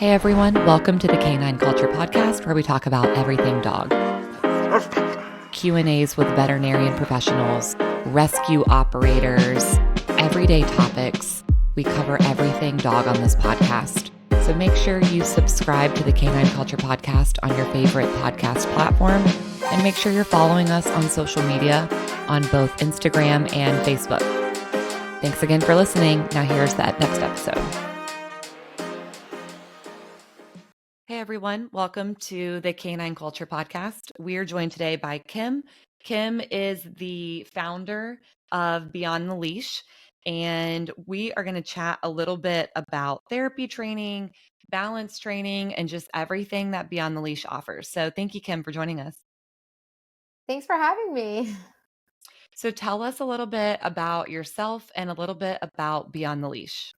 Hey everyone, welcome to the Canine Culture podcast where we talk about everything dog. Q&As with veterinarian professionals, rescue operators, everyday topics. We cover everything dog on this podcast. So make sure you subscribe to the Canine Culture podcast on your favorite podcast platform and make sure you're following us on social media on both Instagram and Facebook. Thanks again for listening. Now here's that next episode. Hey everyone, welcome to the Canine Culture podcast. We are joined today by Kim. Kim is the founder of Beyond the Leash, and we are going to chat a little bit about therapy training, balance training, and just everything that Beyond the Leash offers. So thank you, Kim, for joining us. Thanks for having me. So tell us a little bit about yourself and a little bit about Beyond the Leash.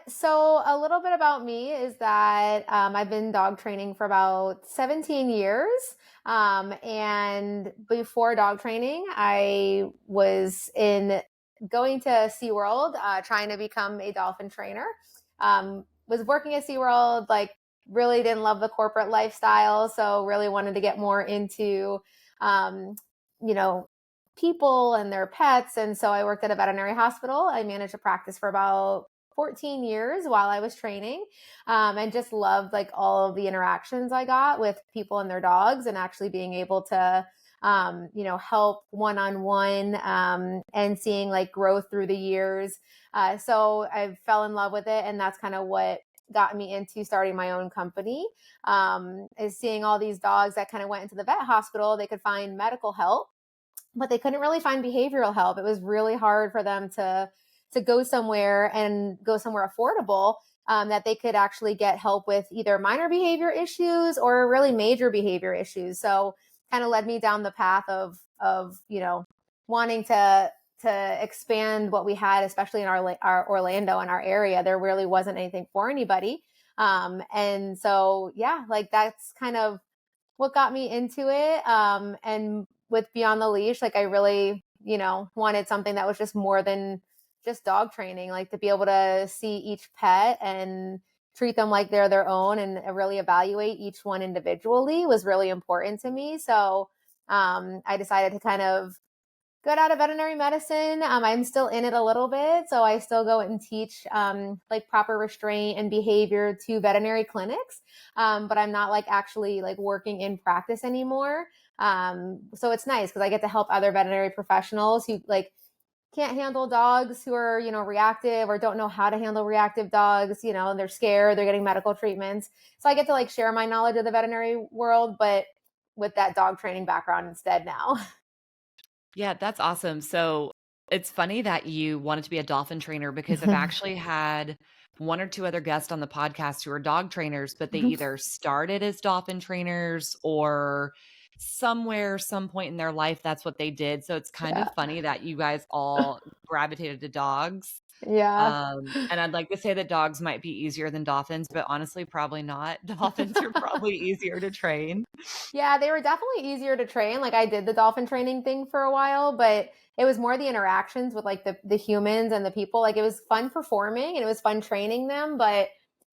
So a little bit about me is that I've been dog training for about 17 years. And before dog training, I was going to SeaWorld, trying to become a dolphin trainer. Was working at SeaWorld, really didn't love the corporate lifestyle. So really wanted to get more into, people and their pets. And so I worked at a veterinary hospital. I managed a practice for about 14 years while I was training, and just loved all of the interactions I got with people and their dogs, and actually being able to, help one-on-one, and seeing growth through the years. So I fell in love with it, and that's kind of what got me into starting my own company, is seeing all these dogs that kind of went into the vet hospital. They could find medical help, but they couldn't really find behavioral help. It was really hard for them to go somewhere and go somewhere affordable, that they could actually get help with either minor behavior issues or really major behavior issues. So kind of led me down the path of wanting to expand what we had, especially in our Orlando and our area. There really wasn't anything for anybody. And so, that's kind of what got me into it. And with Beyond the Leash, I really, wanted something that was just more than just dog training, to be able to see each pet and treat them like they're their own and really evaluate each one individually was really important to me. So I decided to kind of get out of veterinary medicine. I'm still in it a little bit. So I still go and teach proper restraint and behavior to veterinary clinics. But I'm not actually working in practice anymore. So it's nice because I get to help other veterinary professionals who can't handle dogs who are, reactive or don't know how to handle reactive dogs, and they're scared, they're getting medical treatments. So I get to share my knowledge of the veterinary world, but with that dog training background instead now. Yeah, that's awesome. So it's funny that you wanted to be a dolphin trainer because I've actually had one or two other guests on the podcast who are dog trainers, but they either started as dolphin trainers or somewhere, some point in their life, that's what they did. So it's kind of funny that you guys all gravitated to dogs. Yeah. And I'd like to say that dogs might be easier than dolphins, but honestly, probably not. Dolphins are probably easier to train. Yeah, they were definitely easier to train. I did the dolphin training thing for a while, but it was more the interactions with the humans and the people. It was fun performing and it was fun training them, but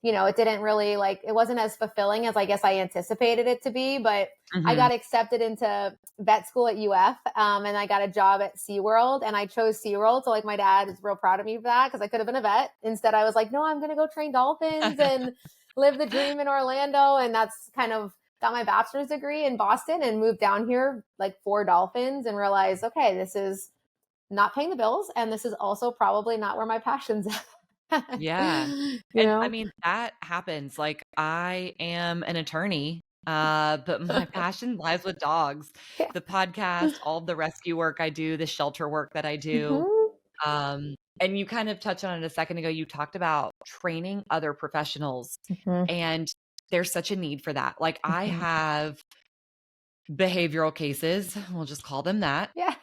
it didn't really it wasn't as fulfilling as I guess I anticipated it to be. But I got accepted into vet school at UF, and I got a job at SeaWorld, and I chose SeaWorld. So my dad is real proud of me for that because I could have been a vet. Instead, I was no, I'm going to go train dolphins and live the dream in Orlando. And that's kind of got my bachelor's degree in Boston and moved down here for dolphins and realized, okay, this is not paying the bills. And this is also probably not where my passion's at. Yeah. And I mean, that happens. I am an attorney, but my passion lies with dogs. Yeah. The podcast, all the rescue work I do, the shelter work that I do. And you kind of touched on it a second ago. You talked about training other professionals, and there's such a need for that. I have behavioral cases, we'll just call them that. Yeah.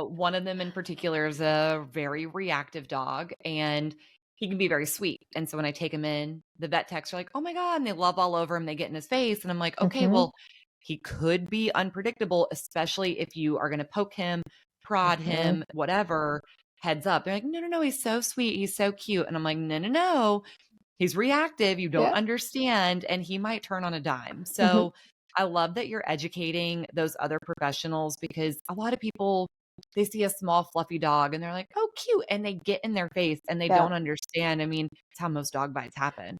One of them in particular is a very reactive dog, and he can be very sweet. And so when I take him in, the vet techs are like, oh my God, and they love all over him. They get in his face. And I'm like, okay, well, he could be unpredictable, especially if you are going to poke him, prod him, whatever, heads up. They're like, no, he's so sweet. He's so cute. And I'm like, no. He's reactive, you don't Yeah. understand, and he might turn on a dime. Mhm. So I love that you're educating those other professionals because a lot of people, they see a small fluffy dog and they're like, oh, cute. And they get in their face and they Yeah. don't understand. I mean, it's how most dog bites happen.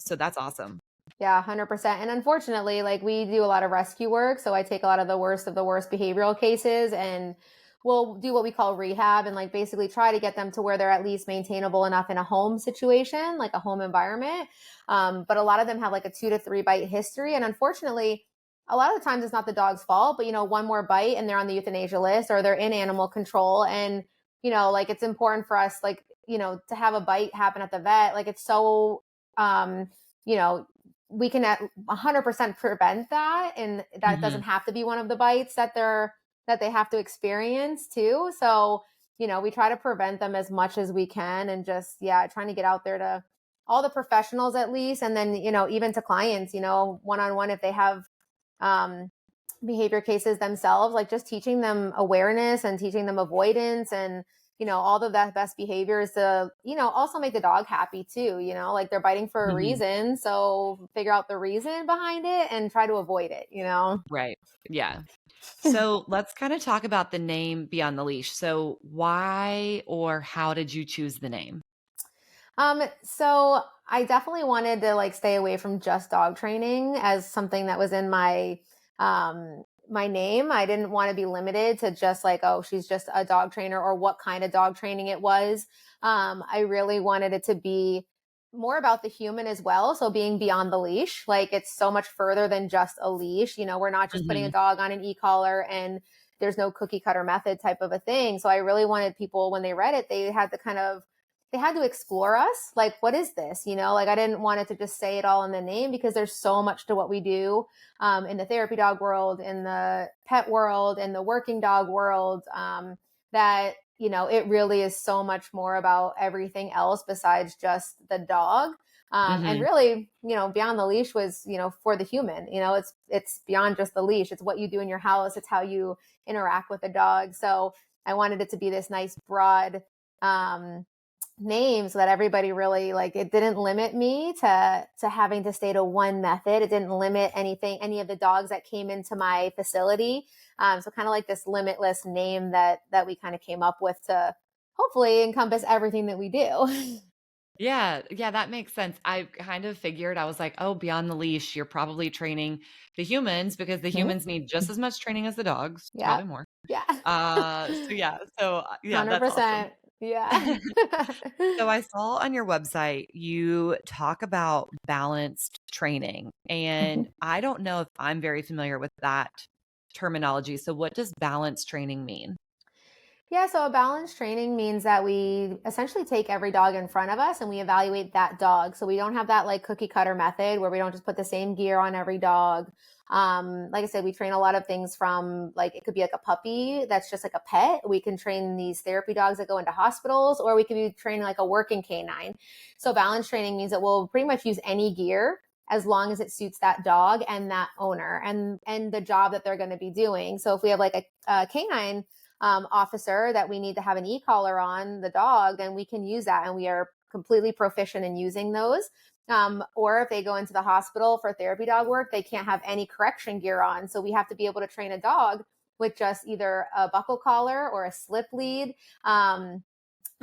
So that's awesome. Yeah, 100%. And unfortunately, like we do a lot of rescue work. So I take a lot of the worst behavioral cases and we'll do what we call rehab and like basically try to get them to where they're at least maintainable enough in a home situation, like a home environment. But a lot of them have like a 2 to 3 bite history. And unfortunately, a lot of the times it's not the dog's fault, but one more bite and they're on the euthanasia list or they're in animal control. And, like it's important for us, like, to have a bite happen at the vet. Like it's so, you know, we can at 100% prevent that, and that doesn't Mhm. have to be one of the bites that they have to experience too. So we try to prevent them as much as we can, and just trying to get out there to all the professionals at least, and then even to clients, one-on-one if they have um behavior cases themselves, like just teaching them awareness and teaching them avoidance and all the best behaviors to also make the dog happy too, like they're biting for a Mhm. reason, so figure out the reason behind it and try to avoid it. Right. Yeah. So let's kind of talk about the name Beyond the Leash. So why or how did you choose the name? So I definitely wanted to like stay away from just dog training as something that was in my name. I didn't want to be limited to just like, oh, she's just a dog trainer or what kind of dog training it was. I really wanted it to be more about the human as well. So being beyond the leash, like it's so much further than just a leash. We're not just putting a Mhm. dog on an e-collar and there's no cookie cutter method type of a thing. So I really wanted people when they read it, they had to explore us. Like, what is this? Like I didn't want it to just say it all in the name because there's so much to what we do in the therapy dog world, in the pet world, in the working dog world, that, it really is so much more about everything else besides just the dog. And Mhm. really, beyond the leash was, for the human, it's beyond just the leash. It's what you do in your house. It's how you interact with a dog. So I wanted it to be this nice broad, um, name so that everybody really like it didn't limit me to having to stay to one method. It didn't limit any of the dogs that came into my facility. So kind of like this limitless name that we kind of came up with to hopefully encompass everything that we do. Yeah, yeah, that makes sense. I kind of figured, I was like, "Oh, Beyond the Leash, you're probably training the humans because the Mhm. humans need just as much training as the dogs, Yeah. probably more." Yeah. Yeah, that's awesome. 100%. Yeah. So I saw on your website you talk about balanced training, and I don't know if I'm very familiar with that terminology. So what does balanced training mean? Yeah, so a balanced training means that we essentially take every dog in front of us and we evaluate that dog. So we don't have that like cookie cutter method where we don't just put the same gear on every dog. Like I said, we train a lot of things from like it could be like a puppy that's just like a pet. We can train these therapy dogs that go into hospitals, or we could be training like a working canine. So balanced training means that we'll pretty much use any gear as long as it suits that dog and that owner and the job that they're going to be doing. So if we have like a canine officer that we need to have an e-collar on the dog, then we can use that and we are completely proficient in using those. Or if they go into the hospital for therapy dog work, they can't have any correction gear on. So we have to be able to train a dog with just either a buckle collar or a slip lead. And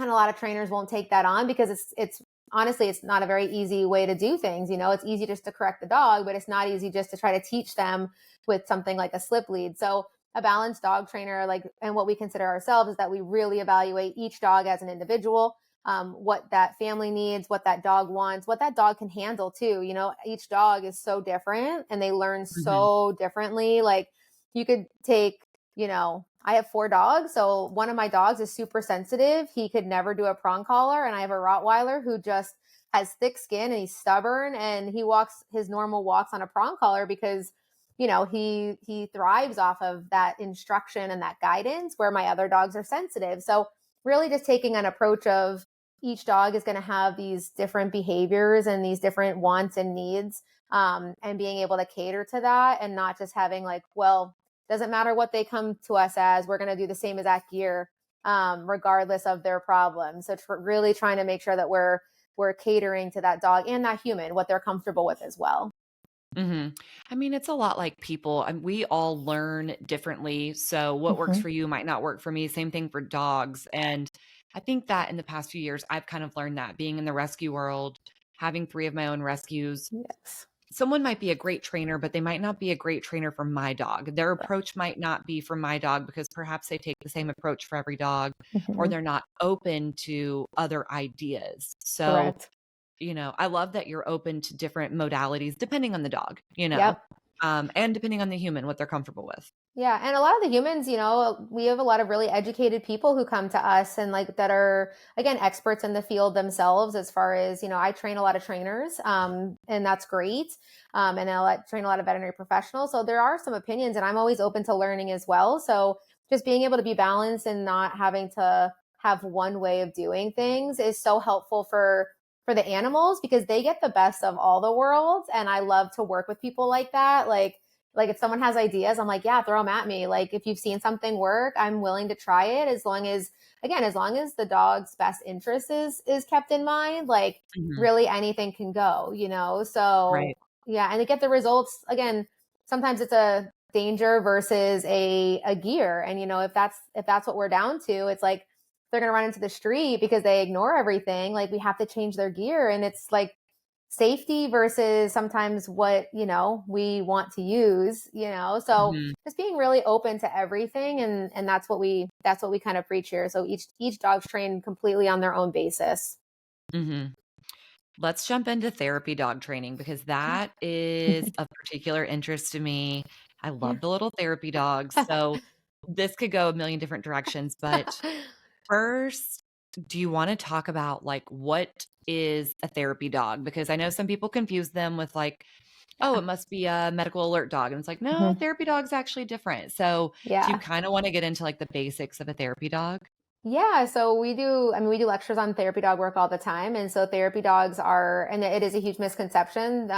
a lot of trainers won't take that on because it's honestly it's not a very easy way to do things. It's easy just to correct the dog, but it's not easy just to try to teach them with something like a slip lead. So a balanced dog trainer, like, and what we consider ourselves is that we really evaluate each dog as an individual, what that family needs, what that dog wants, what that dog can handle too. Each dog is so different and they learn Mhm. so differently. Like you could take, I have 4 dogs. So one of my dogs is super sensitive. He could never do a prong collar. And I have a Rottweiler who just has thick skin and he's stubborn and he walks his normal walks on a prong collar because he thrives off of that instruction and that guidance where my other dogs are sensitive. So really just taking an approach of each dog is going to have these different behaviors and these different wants and needs, and being able to cater to that and not just having like, well, doesn't matter what they come to us as, we're going to do the same exact gear, regardless of their problem. So really trying to make sure that we're we're catering to that dog and that human, what they're comfortable with as well. Mhm. I mean, it's a lot like people, and we all learn differently. So what works Hmm. for you might not work for me. Same thing for dogs. And I think that in the past few years, I've kind of learned that being in the rescue world, having 3 of my own rescues, Yes. someone might be a great trainer, but they might not be a great trainer for my dog. Their Right. approach might not be for my dog because perhaps they take the same approach for every dog, or Hmm. they're not open to other ideas. So Correct. I love that you're open to different modalities depending on the dog, Yep. and depending on the human, what they're comfortable with. Yeah, and a lot of the humans, we have a lot of really educated people who come to us and like that are again experts in the field themselves. As far as I train a lot of trainers, and that's great. And train a lot of veterinary professionals. So there are some opinions, and I'm always open to learning as well. So just being able to be balanced and not having to have one way of doing things is so helpful for the animals because they get the best of all the worlds. And I love to work with people like that. Like if someone has ideas, I'm like, yeah, throw them at me. Like if you've seen something work, I'm willing to try it as long as the dog's best interest is kept in mind, like Mhm. really anything can go. So Right. yeah, and to get the results again, sometimes it's a danger versus a gear. And if that's what we're down to, it's like they're gonna run into the street because they ignore everything. Like we have to change their gear. And it's like safety versus sometimes what we want to use. So Mhm. just being really open to everything, and that's what we kind of preach here. So each dog's trained completely on their own basis. Mhm. Let's jump into therapy dog training because that is of particular interest to me. I Yeah. love the little therapy dogs. So this could go a million different directions, but first, do you wanna talk about, like, what is a therapy dog? Because I know some people confuse them with, like, "Oh, Yeah. it must be a medical alert dog," and it's like, "No, Mhm. therapy dog's actually different." So, do you Yeah. kinda wanna get into, like, the basics of a therapy dog? Yeah, so we do lectures on therapy dog work all the time. And so therapy dogs and it is a huge misconception.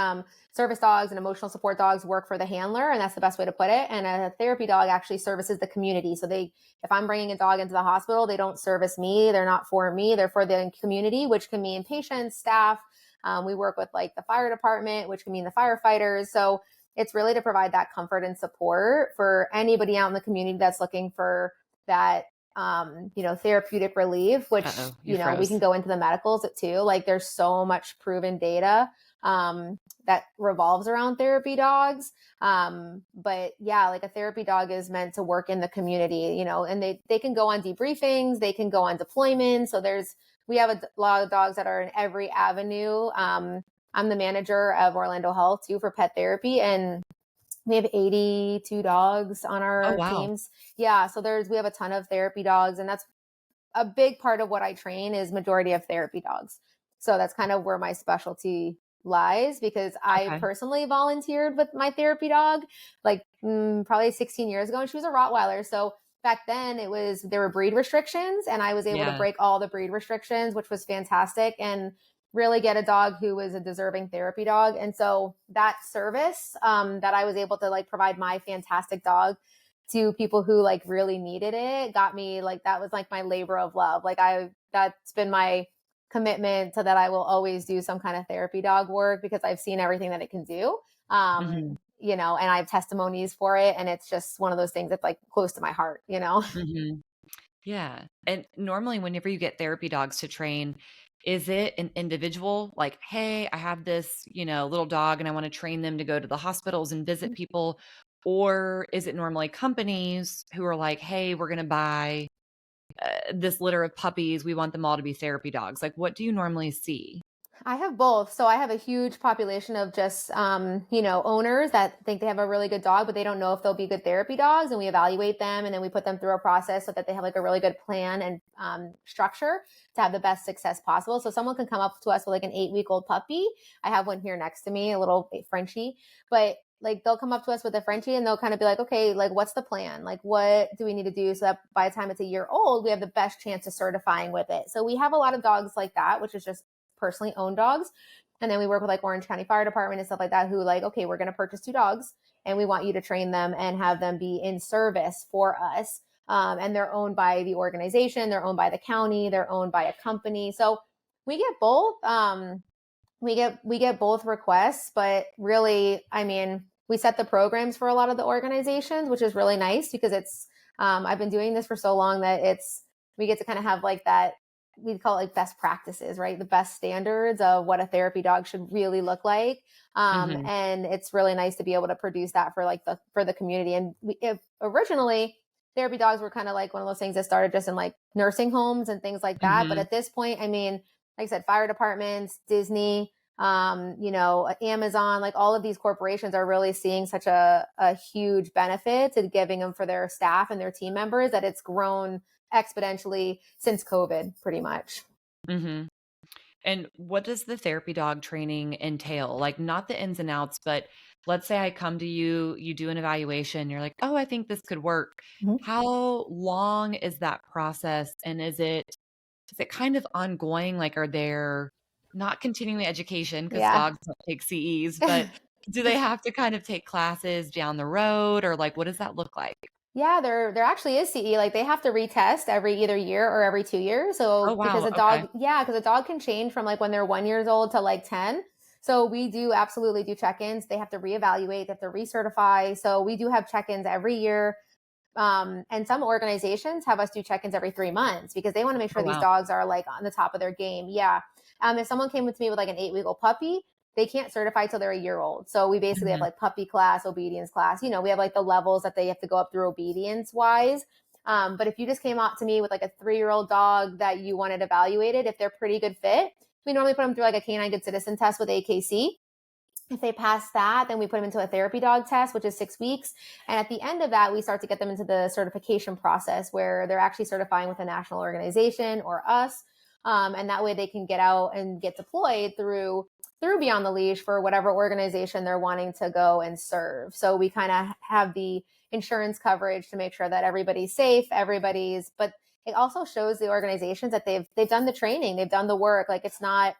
Service dogs and emotional support dogs work for the handler, and that's the best way to put it. And a therapy dog actually services the community. So if I'm bringing a dog into the hospital, they don't service me. They're not for me. They're for the community, which can mean patients, staff. We work with like the fire department, which can mean the firefighters. So it's really to provide that comfort and support for anybody out in the community that's looking for that therapeutic relief, which, Uh-oh, you we can froze. go into the medicals too. Like there's so much proven data that revolves around therapy dogs. But yeah, like a therapy dog is meant to work in the community, and they can go on debriefings, they can go on deployment. So we have a lot of dogs that are in every avenue. I'm the manager of Orlando Health too for pet therapy, and we have 82 dogs on Oh, our wow. teams. Yeah, so we have a ton of therapy dogs, and that's a big part of what I train is majority of therapy dogs. So that's kind of where my specialty lies because I Okay. personally volunteered with my therapy dog like probably 16 years ago, and she was a Rottweiler. So back then there were breed restrictions, and I was able to Yeah. break all the breed restrictions, which was fantastic, and really get a dog who was a deserving therapy dog. And so that service that I was able to like provide my fantastic dog to people who like really needed it got me like that was like my labor of love. Like that's been my commitment to that I will always do some kind of therapy dog work because I've seen everything that it can do. Mhm. And I have testimonies for it, and it's just one of those things that's like close to my heart. Mhm. Yeah. And normally, whenever you get therapy dogs to train, is it an individual like, hey, I have this, little dog and I want to train them to go to the hospitals and visit people? Or is it normally companies who are like, hey, we're going to buy this litter of puppies. We want them all to be therapy dogs. Like, what do you normally see? I have both. So I have a huge population of just, owners that think they have a really good dog, but they don't know if they'll be good therapy dogs. And we evaluate them, and then we put them through a process so that they have like a really good plan and structure to have the best success possible. So someone can come up to us with like an 8-week-old puppy. I have one here next to me, a little Frenchie, but like they'll come up to us with a Frenchie and they'll kind of be like, okay, like what's the plan? Like what do we need to do so that by the time it's a year old, we have the best chance of certifying with it. So we have a lot of dogs like that, which is just personally owned dogs. And then we work with like Orange County Fire Department and stuff like that, who like, okay, we're going to purchase 2 dogs and we want you to train them and have them be in service for us. And they're owned by the organization, they're owned by the county, they're owned by a company. So We get both. We get both requests, but really, I mean, we set the programs for a lot of the organizations, which is really nice because it's I've been doing this for so long that we get to kind of have like that, we call it like best practices, right? The best standards of what a therapy dog should really look like. Hmm. And it's really nice to be able to produce that for like for the community. And if originally therapy dogs were kind of like one of those things that started just in like nursing homes and things like that. But Hmm. at this point, I mean, like I said, fire departments, Disney, Amazon, like all of these corporations are really seeing such a huge benefit to giving them for their staff and their team members that it's grown exponentially since COVID, pretty much. Hmm. And what does the therapy dog training entail? Like, not the ins and outs, but let's say I come to you, you do an evaluation, you're like, oh, I think this could work. Mhm. How long is that process? And is it kind of ongoing? Like, are there not continuing education because Yeah. dogs don't take CEs, but do they have to kind of take classes down the road or like what does that look like? Yeah, there actually is CE. Like they have to retest every either year or every 2 years. Oh, So because wow. a Okay. dog, yeah, because a dog can change from like when they're 1 years old to like 10. So we do absolutely do check-ins. They have to reevaluate, they have to recertify. So we do have check-ins every year. And some organizations have us do check-ins every 3 months because they want to make Oh, sure these wow. dogs are like on the top of their game. Yeah. If someone came with me with like an 8-week-old puppy, they can't certify till they're a year old. So we basically have Hmm. like puppy class, obedience class. We have like the levels that they have to go up through obedience wise. But if you just came out to me with like a 3-year-old dog that you wanted evaluated, if they're pretty good fit, we normally put them through like a canine good citizen test with AKC. If they pass that, then we put them into a therapy dog test, which is 6 weeks. And at the end of that, we start to get them into the certification process where they're actually certifying with a national organization or us. And that way they can get out and get deployed through Beyond the Leash for whatever organization they're wanting to go and serve. So we kind of have the insurance coverage to make sure that everybody's safe, but it also shows the organizations that they've done the training, they've done the work. Like it's not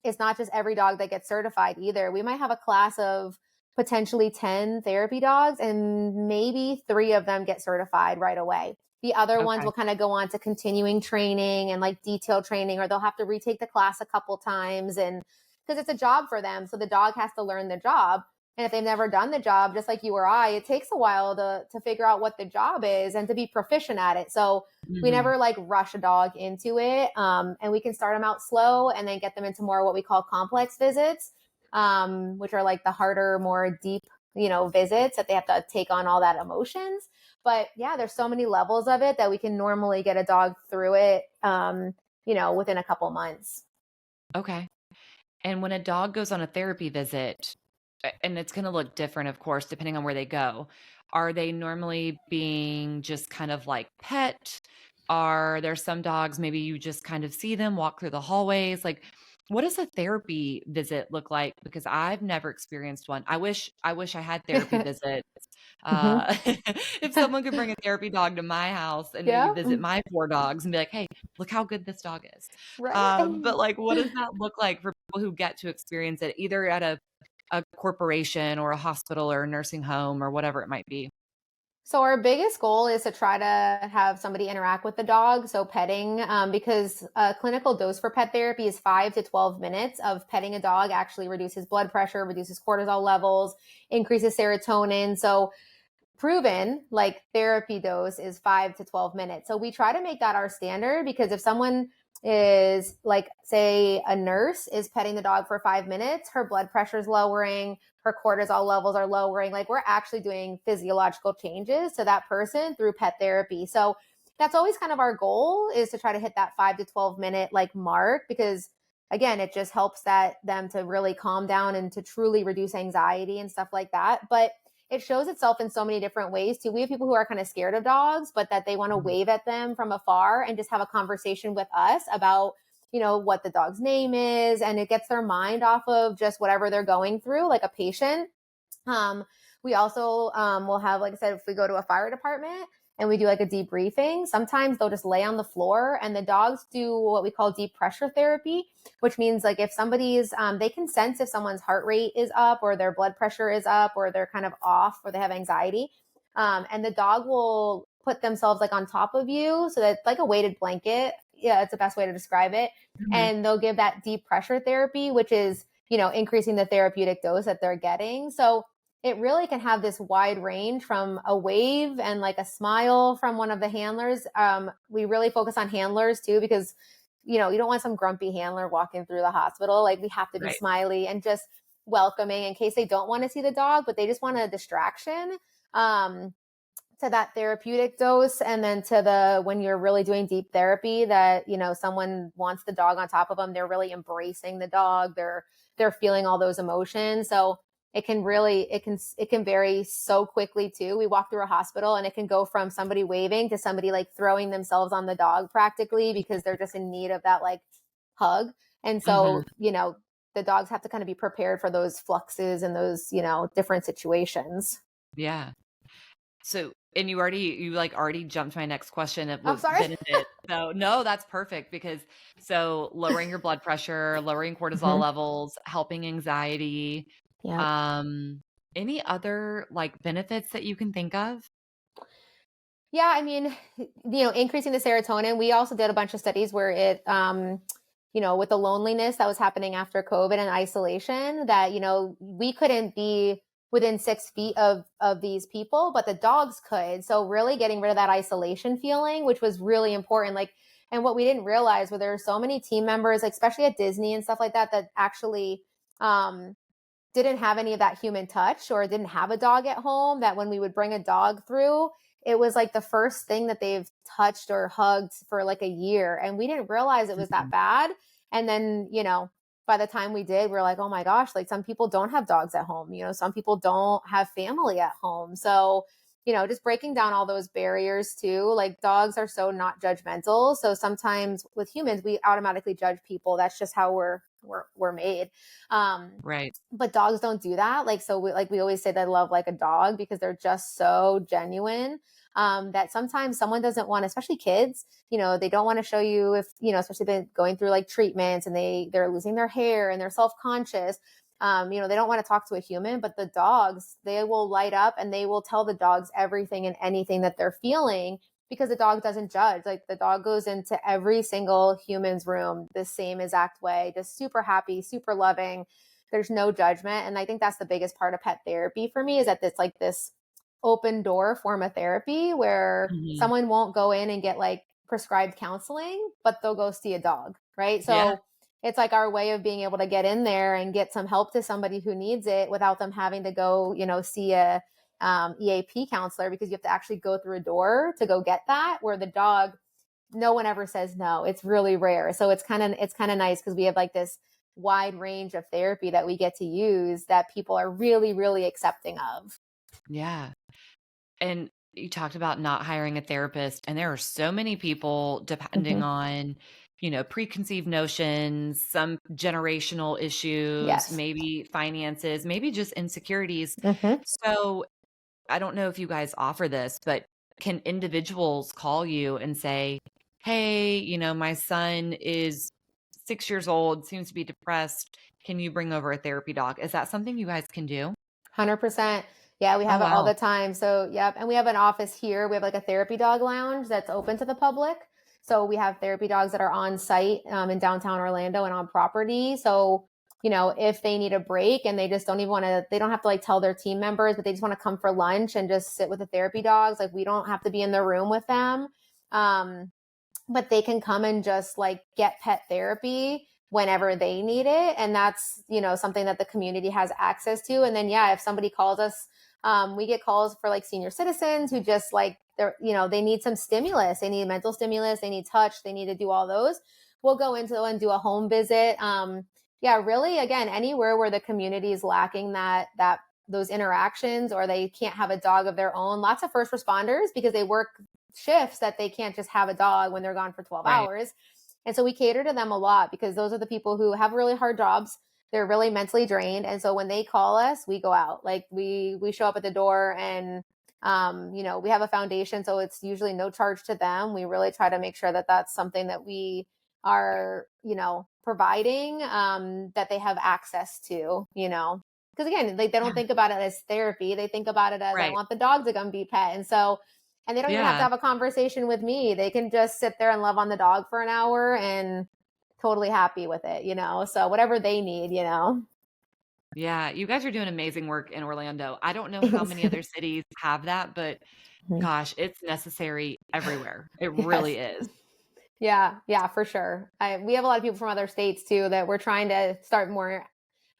just every dog that gets certified either. We might have a class of potentially 10 therapy dogs and maybe 3 of them get certified right away. The other ones Okay. will kind of go on to continuing training and like detailed training, or they'll have to retake the class a couple times, and because it's a job for them. So the dog has to learn the job. And if they've never done the job, just like you or I, it takes a while to figure out what the job is and to be proficient at it. So we Hmm. never like rush a dog into it. And we can start them out slow and then get them into more what we call complex visits, which are like the harder, more deep, visits that they have to take on all that emotions. But yeah, there's so many levels of it that we can normally get a dog through it, within a couple months. Okay. And when a dog goes on a therapy visit, and it's going to look different, of course, depending on where they go, are they normally being just kind of like pet? Are there some dogs, maybe you just kind of see them walk through the hallways? Like, what does a therapy visit look like? Because I've never experienced one. I wish I had therapy visits. Hmm. If someone could bring a therapy dog to my house and maybe Yeah. visit my 4 dogs and be like, hey, look how good this dog is. Right. But like, what does that look like for people who get to experience it either at a corporation or a hospital or a nursing home or whatever it might be? So our biggest goal is to try to have somebody interact with the dog, so petting, because a clinical dose for pet therapy is 5 to 12 minutes of petting a dog. Actually reduces blood pressure, reduces cortisol levels, increases serotonin. So proven like therapy dose is 5 to 12 minutes. So we try to make that our standard because if someone is like, say, a nurse is petting the dog for 5 minutes, her blood pressure is lowering, her cortisol levels are lowering. Like we're actually doing physiological changes to that person through pet therapy. So that's always kind of our goal is to try to hit that 5 to 12 minute like mark because again, it just helps them to really calm down and to truly reduce anxiety and stuff like that. But it shows itself in so many different ways too. We have people who are kind of scared of dogs, but that they want to Mhm. wave at them from afar and just have a conversation with us about, what the dog's name is. And it gets their mind off of just whatever they're going through, like a patient. Um, we also will have, like I said, if we go to a fire department and we do like a debriefing, sometimes they'll just lay on the floor and the dogs do what we call deep pressure therapy, which means like if somebody's, they can sense if someone's heart rate is up or their blood pressure is up or they're kind of off or they have anxiety. And the dog will put themselves like on top of you so that like a weighted blanket yeah, it's the best way to describe it. Mhm. And they'll give that deep pressure therapy, which is, increasing the therapeutic dose that they're getting. So it really can have this wide range from a wave and like a smile from one of the handlers. We really focus on handlers too, because, you don't want some grumpy handler walking through the hospital. Like we have to be Right. smiley and just welcoming in case they don't want to see the dog, but they just want a distraction. Um, to that therapeutic dose, and then to the when you're really doing deep therapy that someone wants the dog on top of them, they're really embracing the dog, they're feeling all those emotions. So it can vary so quickly too. We walk through a hospital and it can go from somebody waving to somebody like throwing themselves on the dog practically because they're just in need of that like hug. And Mhm. so the dogs have to kind of be prepared for those fluxes and those different situations. Yeah. So, and you already jumped to my next question of Oh, with sorry. benefit. So, no, that's perfect because lowering your blood pressure, lowering cortisol Mhm. levels, helping anxiety. Yep. Um, any other like benefits that you can think of? Yeah, I mean, increasing the serotonin. We also did a bunch of studies where with the loneliness that was happening after COVID and isolation, that we couldn't be within 6 feet of these people, but the dogs could. So really getting rid of that isolation feeling, which was really important. Like, and what we didn't realize were there are so many team members, like, especially at Disney and stuff like that, that actually um, didn't have any of that human touch or didn't have a dog at home, that when we would bring a dog through, it was like the first thing that they've touched or hugged for like a year. And we didn't realize it was that Mhm. bad. And then, by the time we did, we're like, oh my gosh, like some people don't have dogs at home. Some people don't have family at home. So, just breaking down all those barriers too. Like dogs are so not judgmental. So sometimes with humans, we automatically judge people. That's just how we're made. Um, Right. but dogs don't do that. Like, so we always say they love like a dog because they're just so genuine. That sometimes someone doesn't want, especially kids, they don't want to show you if, especially been going through like treatments and they're losing their hair and they're self-conscious. They don't want to talk to a human, but the dogs, they will light up and they will tell the dogs everything and anything that they're feeling because the dog doesn't judge. Like the dog goes into every single human's room the same exact way, just super happy, super loving. There's no judgment. And I think that's the biggest part of pet therapy for me, is that it's like this open door form of therapy where Mhm. someone won't go in and get like prescribed counseling, but they'll go see a dog, right? Yeah. So it's like our way of being able to get in there and get some help to somebody who needs it without them having to go, see a EAP counselor, because you have to actually go through a door to go get that. Where the dog, no one ever says no. It's really rare. So it's kind of nice because we have like this wide range of therapy that we get to use that people are really, really accepting of. Yeah. And you talked about not hiring a therapist, and there are so many people depending Mhm. on, preconceived notions, some generational issues, Yes. maybe finances, maybe just insecurities. Mhm. So I don't know if you guys offer this, but can individuals call you and say, hey, my son is 6 years old, seems to be depressed. Can you bring over a therapy dog? Is that something you guys can do? 100%. Yeah, we Oh, have it all wow. the time. So, yep. And we have an office here. We have like a therapy dog lounge that's open to the public. So we have therapy dogs that are on site in downtown Orlando and on property. So, if they need a break and they just don't even want to, they don't have to like tell their team members, but they just want to come for lunch and just sit with the therapy dogs. Like we don't have to be in the room with them. Um, but they can come and just like get pet therapy whenever they need it. And that's, something that the community has access to. And then, yeah, if somebody calls us, we get calls for like senior citizens who just like, they need some stimulus, they need mental stimulus, they need touch, they need to do all those. We'll go into and do a home visit. Yeah, really, again, anywhere where the community is lacking those interactions, or they can't have a dog of their own. Lots of first responders, because they work shifts that they can't just have a dog when they're gone for 12 Right. hours. And so we cater to them a lot because those are the people who have really hard jobs. They're really mentally drained. And so when they call us, we go out. Like we show up at the door, and we have a foundation, so it's usually no charge to them. We really try to make sure that that's something that we are, providing, that they have access to, because again, they don't Yeah. think about it as therapy. They think about it as, I Right. want the dog to come be pet. And so And they don't even have to have a conversation with me. They can just sit there and love on the dog for an hour and totally happy with it, so whatever they need. Yeah, you guys are doing amazing work in Orlando. I don't know how Thanks. many other cities have that, but gosh, it's necessary everywhere. It Yes. really is. Yeah, for sure. We have a lot of people from other states too that we're trying to start more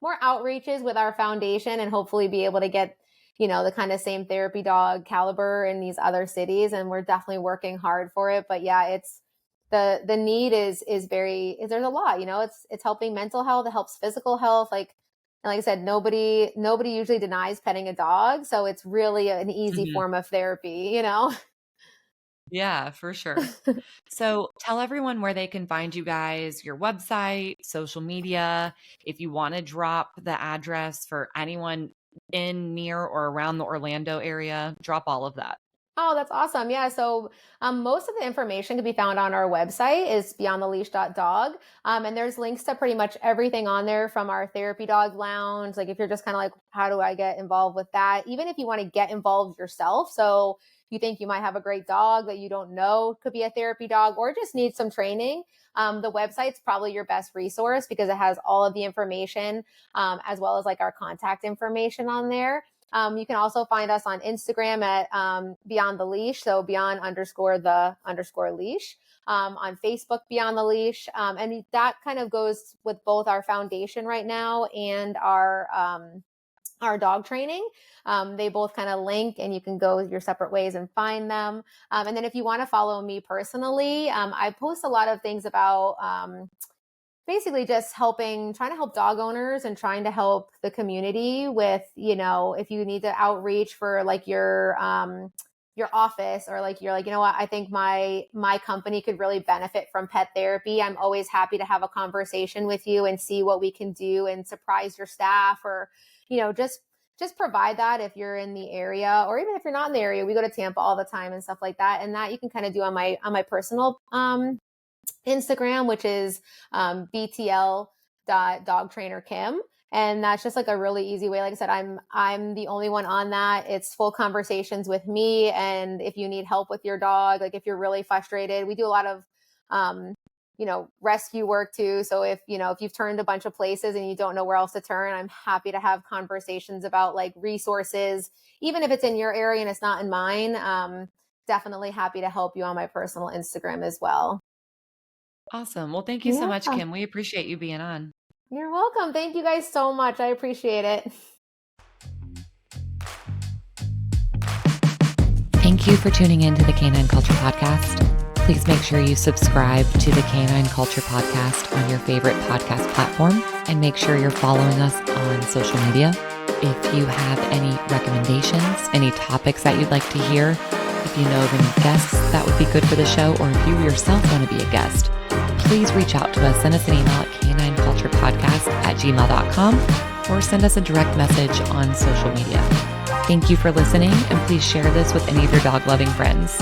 outreaches with our foundation and hopefully be able to get, the kind of same therapy dog caliber in these other cities. And we're definitely working hard for it. But yeah, it's the need is there's a lot, it's helping mental health, it helps physical health. Like I said, nobody usually denies petting a dog. So it's really an easy Mhm. form of therapy. Yeah, for sure. So tell everyone where they can find you guys, your website, social media. If you want to drop the address for anyone in, near, or around the Orlando area, drop all of that. Oh, that's awesome. Yeah. So most of the information can be found on our website is beyondtheleash.dog. And there's links to pretty much everything on there from our therapy dog lounge. Like if you're just kind of like, how do I get involved with that? Even if you want to get involved yourself. So you think you might have a great dog that you don't know could be a therapy dog or just need some training. The website's probably your best resource because it has all of the information as well as like our contact information on there. You can also find us on Instagram at Beyond the Leash, so beyond_the_leash. On Facebook, Beyond the Leash. And that kind of goes with both our foundation right now and our dog training. They both kind of link and you can go your separate ways and find them. And then if you want to follow me personally, I post a lot of things about basically just trying to help dog owners and trying to help the community with, if you need to outreach for like your office or like, you're like, what, I think my company could really benefit from pet therapy. I'm always happy to have a conversation with you and see what we can do and surprise your staff or, just provide that if you're in the area or even if you're not in the area. We go to Tampa all the time and stuff like that. And that you can kind of do on my personal, Instagram, which is btl.dogtrainerkim. And that's just like a really easy way. Like I said, I'm the only one on that. It's full conversations with me. And if you need help with your dog, like if you're really frustrated, we do a lot of, rescue work too. So if you've turned a bunch of places and you don't know where else to turn, I'm happy to have conversations about like resources, even if it's in your area and it's not in mine. Definitely happy to help you on my personal Instagram as well. Awesome. Well, thank you so Yeah. much, Kim. We appreciate you being on. You're welcome. Thank you guys so much. I appreciate it. Thank you for tuning in to the Canine Culture Podcast. Please make sure you subscribe to the Canine Culture Podcast on your favorite podcast platform and make sure you're following us on social media. If you have any recommendations, any topics that you'd like to hear, if you know of any guests that would be good for the show, or if you yourself want to be a guest, please reach out to us. Send us an email at canineculturepodcast@gmail.com or send us a direct message on social media. Thank you for listening, and please share this with any of your dog-loving friends.